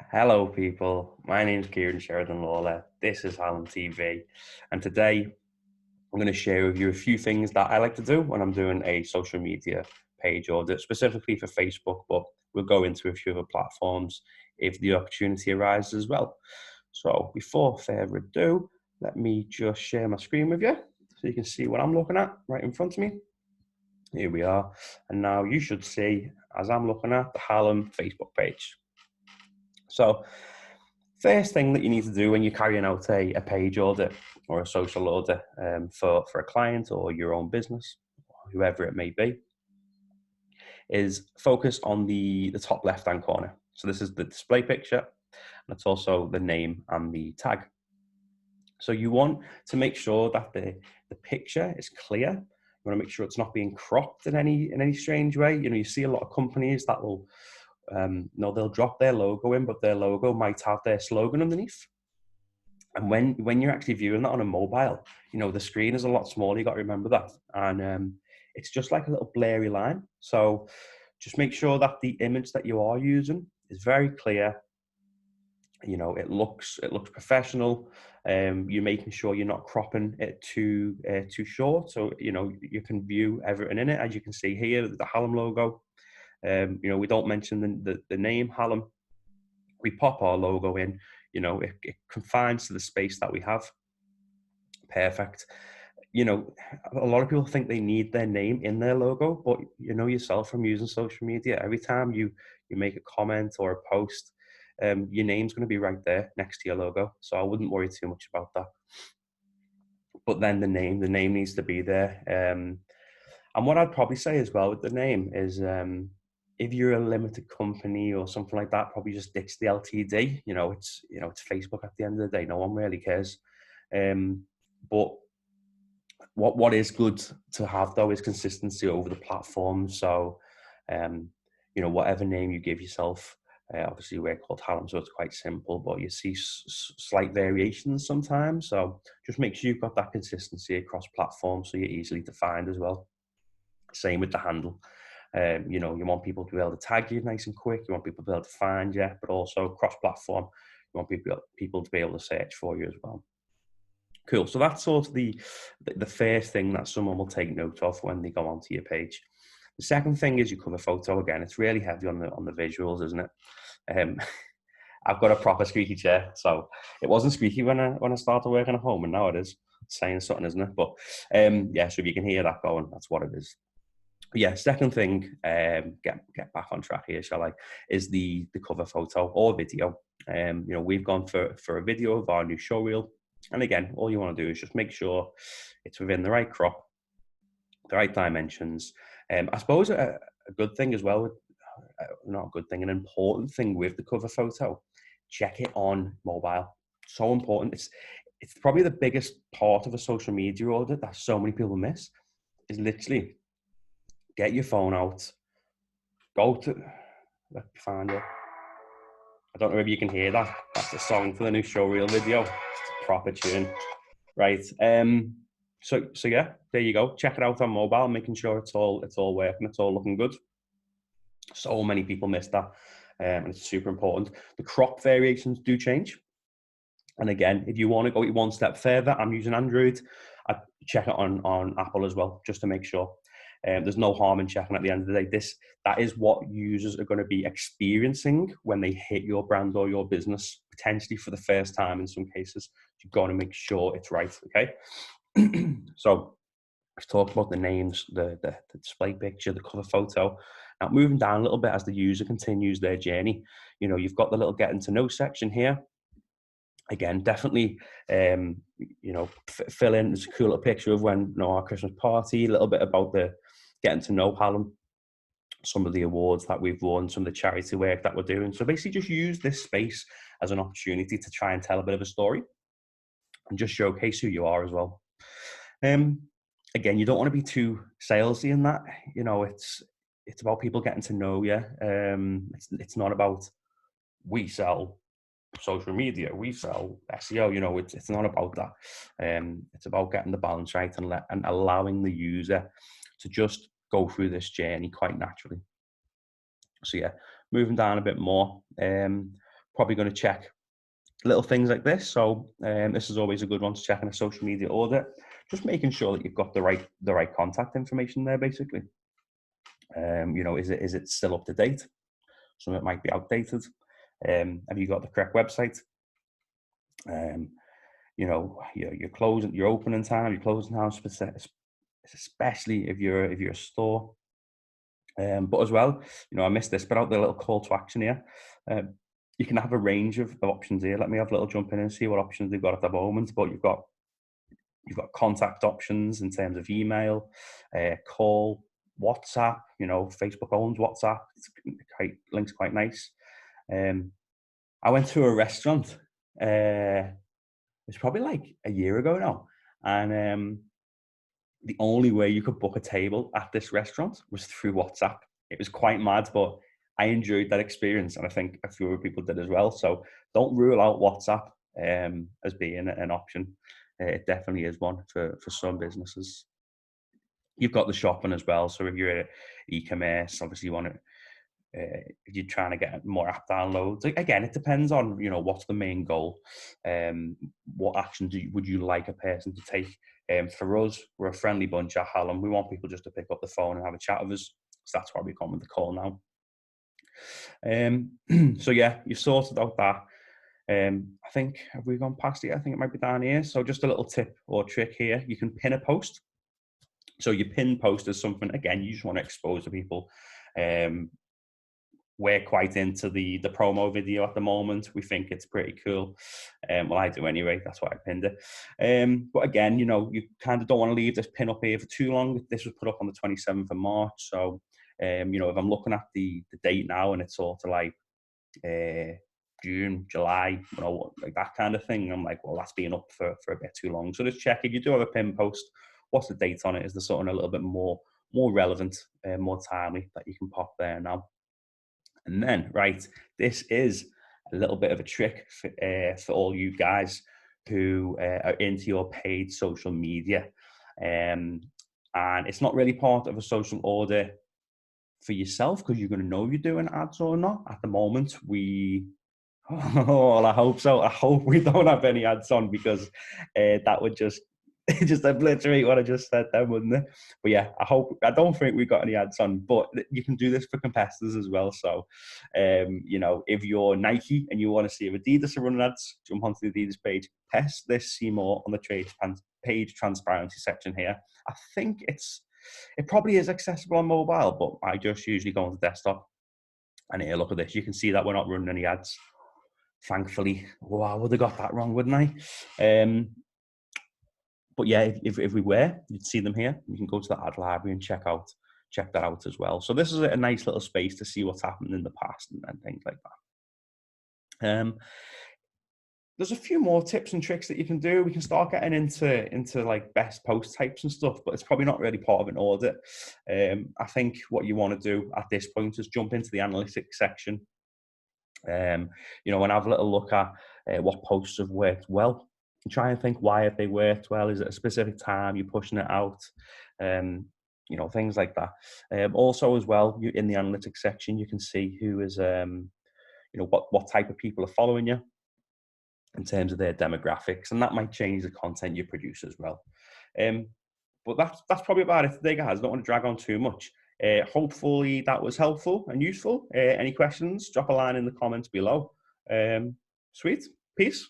Hello, people. My name is Kieran Sheridan Lawler. This is Hallam TV, and today I'm going to share with you a few things that I like to do when I'm doing a social media page audit, specifically for Facebook, but we'll go into a few other platforms if the opportunity arises as well. So, before further ado, let me just share my screen with you so you can see what I'm looking at right in front of me. Here we are, and now you should see, as I'm looking at, the Hallam Facebook page. So, first thing that you need to do when you're carrying out a page audit or a social audit for a client or your own business, whoever it may be, is focus on the top left-hand corner. So this is the display picture, and it's also the name and the tag. So you want to make sure that the picture is clear. You want to make sure it's not being cropped in any strange way. You know, you see a lot of companies that will they'll drop their logo in, but their logo might have their slogan underneath. And when you're actually viewing that on a mobile, you know, the screen is a lot smaller. You got to remember that. And it's just like a little blurry line. So just make sure that the image that you are using is very clear. You know, it looks professional. You're making sure you're not cropping it too short. So, you know, you can view everything in it. As you can see here, the Hallam logo. You know, we don't mention the name Hallam. We pop our logo in. You know, it confines to the space that we have. Perfect. You know, a lot of people think they need their name in their logo, but you know yourself from using social media, every time you make a comment or a post, your name's going to be right there next to your logo. So I wouldn't worry too much about that. But then the name needs to be there. And what I'd probably say as well with the name is, if you're a limited company or something like that, probably just ditch the LTD. It's Facebook at the end of the day. No one really cares. But what is good to have though is consistency over the platform. So, whatever name you give yourself, obviously we're called Hallam, so it's quite simple, but you see slight variations sometimes. So just make sure you've got that consistency across platforms so you're easily to find as well. Same with the handle. You want people to be able to tag you nice and quick. You want people to be able to find you, but also cross-platform. You want people to be able to search for you as well. Cool. So that's sort of the first thing that someone will take note of when they go onto your page. The second thing is your cover photo. Again, it's really heavy on the visuals, isn't it? I've got a proper squeaky chair, so it wasn't squeaky when I started working at home, and now it is. It's saying something, isn't it? But yeah, so if you can hear that going, that's what it is. Yeah, second thing, get back on track here, shall I? Is the cover photo or video. We've gone for a video of our new show reel. And again, all you want to do is just make sure it's within the right crop, the right dimensions. I suppose a good thing as well, not a good thing, an important thing with the cover photo, check it on mobile. So important. It's probably the biggest part of a social media audit that so many people miss, is literally get your phone out, go to, let me find it. I don't know if you can hear that. That's the song for the new show reel video. It's a proper tune. Right. So yeah, there you go. Check it out on mobile, making sure it's all working, it's all looking good. So many people miss that, and it's super important. The crop variations do change. And again, if you want to go one step further, I'm using Android. I check it on Apple as well, just to make sure. There's no harm in checking at the end of the day. That is what users are going to be experiencing when they hit your brand or your business, potentially for the first time in some cases. You've got to make sure it's right, okay? So we've talked about the names, the display picture, the cover photo. Now moving down a little bit as the user continues their journey, you've got the little getting to know section here. Again, definitely, fill in. There's a cool little picture of when our Christmas party, a little bit about the getting to know Hallam, some of the awards that we've won, some of the charity work that we're doing. So basically just use this space as an opportunity to try and tell a bit of a story and just showcase who you are as well. Again, you don't want to be too salesy in that. It's about people getting to know you. It's not about we sell social media, we sell SEO. It's not about that. It's about getting the balance right and allowing the user to just go through this journey quite naturally. So yeah, moving down a bit more, probably going to check little things like this. So this is always a good one to check in a social media audit. Just making sure that you've got the right contact information there, basically. Is it still up to date? Some of it might be outdated. Have you got the correct website? Your closing, your opening time, your closing time, especially if you're a store. But as well, I missed this, but out the little call to action here. You can have a range of options here. Let me have a little jump in and see what options they've got at the moment. But you've got contact options in terms of email, call, WhatsApp. Facebook owns WhatsApp. Link's quite nice. I went to a restaurant. It's probably like a year ago now, and the only way you could book a table at this restaurant was through WhatsApp. It was quite mad, but I enjoyed that experience, and I think a few other people did as well. So don't rule out WhatsApp as being an option. It definitely is one for some businesses. You've got the shopping as well. So if you're at e-commerce, obviously you want to, if you're trying to get more app downloads, again, it depends on, what's the main goal. What action would you like a person to take? For us, we're a friendly bunch at Hallam. We want people just to pick up the phone and have a chat with us. So that's why we come with the call now. So yeah, you've sorted out that. I think, have we gone past it? I think it might be down here. So just a little tip or trick here. You can pin a post. So your pin post is something, again, you just want to expose to people. We're quite into the promo video at the moment. We think it's pretty cool. Well, I do anyway. That's why I pinned it. But again, you kind of don't want to leave this pin up here for too long. This was put up on the 27th of March. So, if I'm looking at the date now and it's sort of like June, July, like that kind of thing, I'm like, well, that's been up for a bit too long. So just check if you do have a pin post, what's the date on it? Is there something a little bit more relevant, more timely that you can pop there now? And then, right, this is a little bit of a trick for all you guys who are into your paid social media. And it's not really part of a social audit for yourself because you're going to know you're doing ads or not. At the moment, well, I hope so. I hope we don't have any ads on because that would just obliterate what I just said then, wouldn't it? But yeah, I don't think we've got any ads on, but you can do this for competitors as well. So, if you're Nike and you want to see if Adidas are running ads, jump onto the Adidas page, test this, see more on the page transparency section here. I think it probably is accessible on mobile, but I just usually go on the desktop and here, look at this. You can see that we're not running any ads. Thankfully, I would have got that wrong, wouldn't I? But yeah, if we were, you'd see them here. You can go to the ad library and check that out as well. So this is a nice little space to see what's happened in the past and things like that. There's a few more tips and tricks that you can do. We can start getting into like best post types and stuff, but it's probably not really part of an audit. I think what you want to do at this point is jump into the analytics section. And have a little look at what posts have worked well. And try and think, why have they worked well? Is it a specific time you're pushing it out? Things like that. Also as well, in the analytics section, you can see who is, what type of people are following you in terms of their demographics, and that might change the content you produce as well. But that's probably about it today, guys. I don't want to drag on too much. Hopefully that was helpful and useful. Any questions, drop a line in the comments below. Sweet. Peace.